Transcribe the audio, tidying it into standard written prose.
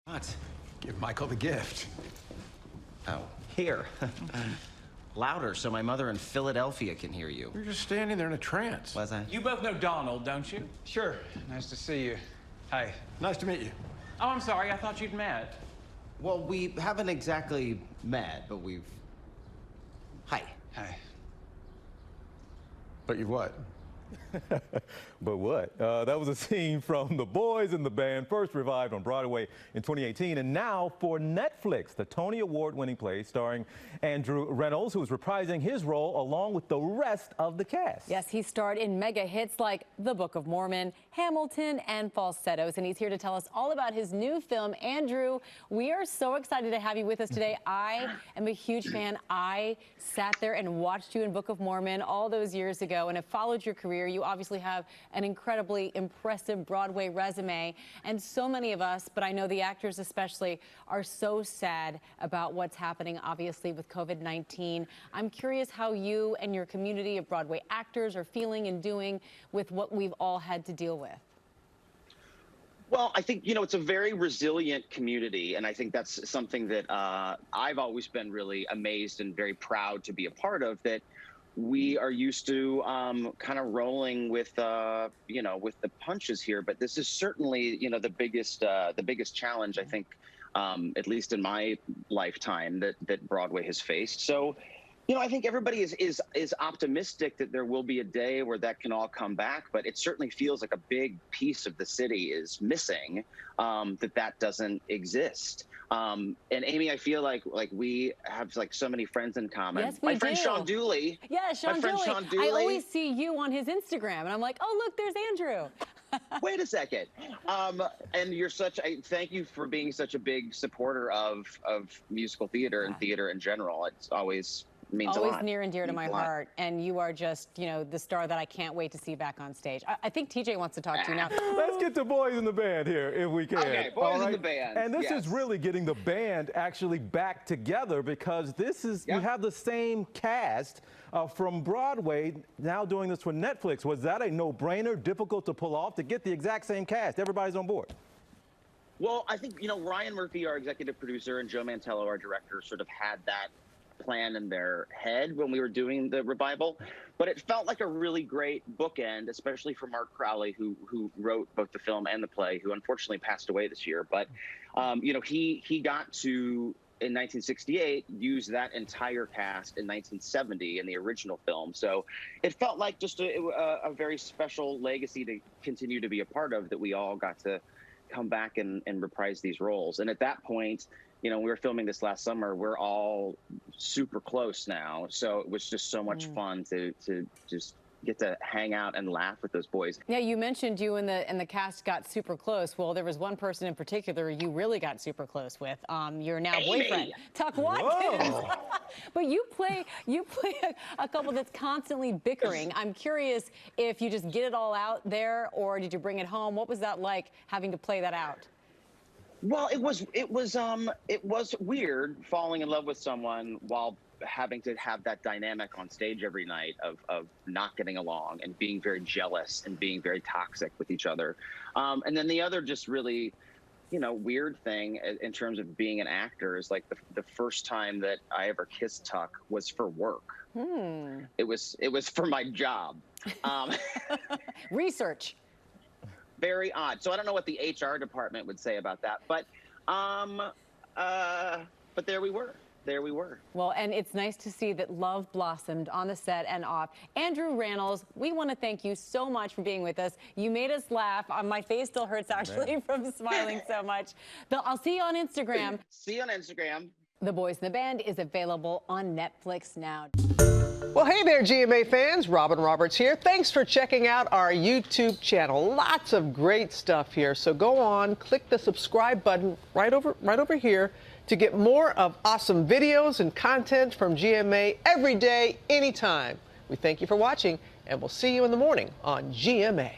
What? Give Michael the gift. Oh, here. Louder so my mother in Philadelphia can hear you. You're just standing there in a trance. Was I? You both know Donald, don't you? Sure. Nice to see you. Hi. Nice to meet you. Oh, I'm sorry. I thought you'd met. Well, we haven't exactly met, but we've... Hi. Hi. But you've what? But what? That was a scene from The Boys in the Band, first revived on Broadway in 2018, and now for Netflix, the Tony Award-winning play starring Andrew Rannells, who is reprising his role along with the rest of the cast. Yes, he starred in mega hits like The Book of Mormon, Hamilton, and Falsettos, and he's here to tell us all about his new film. Andrew, we are so excited to have you with us today. I am a huge fan. I sat there and watched you in Book of Mormon all those years ago and have followed your career. You obviously have an incredibly impressive Broadway resume, and so many of us, but I know the actors especially, are so sad about what's happening, obviously, with COVID-19. I'm curious how you and your community of Broadway actors are feeling and doing with what we've all had to deal with. Well, I think, it's a very resilient community, and I think that's something that I've always been really amazed and very proud to be a part of, that we are used to kind of rolling with, with the punches here. But this is certainly, the biggest challenge, I think, at least in my lifetime, that Broadway has faced. So, I think everybody is optimistic that there will be a day where that can all come back, but it certainly feels like a big piece of the city is missing, that doesn't exist. And Amy, I feel like we have so many friends in common. Yes, we do. My friend Sean Dooley. Yeah, Sean Dooley. I always see you on his Instagram, and I'm like, oh, look, there's Andrew. Wait a second. And you're thank you for being such a big supporter of musical theater and theater in general. It's always means a lot. Always near and dear to my heart, and you are just, the star that I can't wait to see back on stage. I think TJ wants to talk to you now. Let's get to Boys in the Band here, if we can. Okay, Boys in the Band. And this is really getting the band actually back together, because this is, you have the same cast from Broadway now doing this for Netflix. Was that a no-brainer, difficult to pull off, to get the exact same cast? Everybody's on board. Well, I think, Ryan Murphy, our executive producer, and Joe Mantello, our director, sort of had that plan in their head when we were doing the revival, but it felt like a really great bookend, especially for Mark Crowley, who wrote both the film and the play, who unfortunately passed away this year. But he got to, in 1968, use that entire cast in 1970 in the original film. So it felt like just a very special legacy to continue to be a part of, that we all got to come back and reprise these roles. And at that point, we were filming this last summer. We're all super close now, so it was just so much fun to just get to hang out and laugh with those boys. Yeah, you mentioned you and the cast got super close. Well, there was one person in particular you really got super close with. Your now boyfriend, Tuck Watkins. But you play a couple that's constantly bickering. I'm curious if you just get it all out there, or did you bring it home? What was that like, having to play that out? Well, it was weird falling in love with someone while having to have that dynamic on stage every night of not getting along and being very jealous and being very toxic with each other. And then the other just really, weird thing in terms of being an actor is like the first time that I ever kissed Tuck was for work. It was for my job. Research. Very odd. So I don't know what the HR department would say about that, but there we were. There we were. Well, and it's nice to see that love blossomed on the set and off. Andrew Rannells, we want to thank you so much for being with us. You made us laugh. My face still hurts, actually, from smiling so much. I'll see you on Instagram. See you on Instagram. The Boys in the Band is available on Netflix now. Well, hey there, GMA fans. Robin Roberts here. Thanks for checking out our YouTube channel. Lots of great stuff here. So go on, click the subscribe button right over here to get more of awesome videos and content from GMA every day, anytime. We thank you for watching, and we'll see you in the morning on GMA.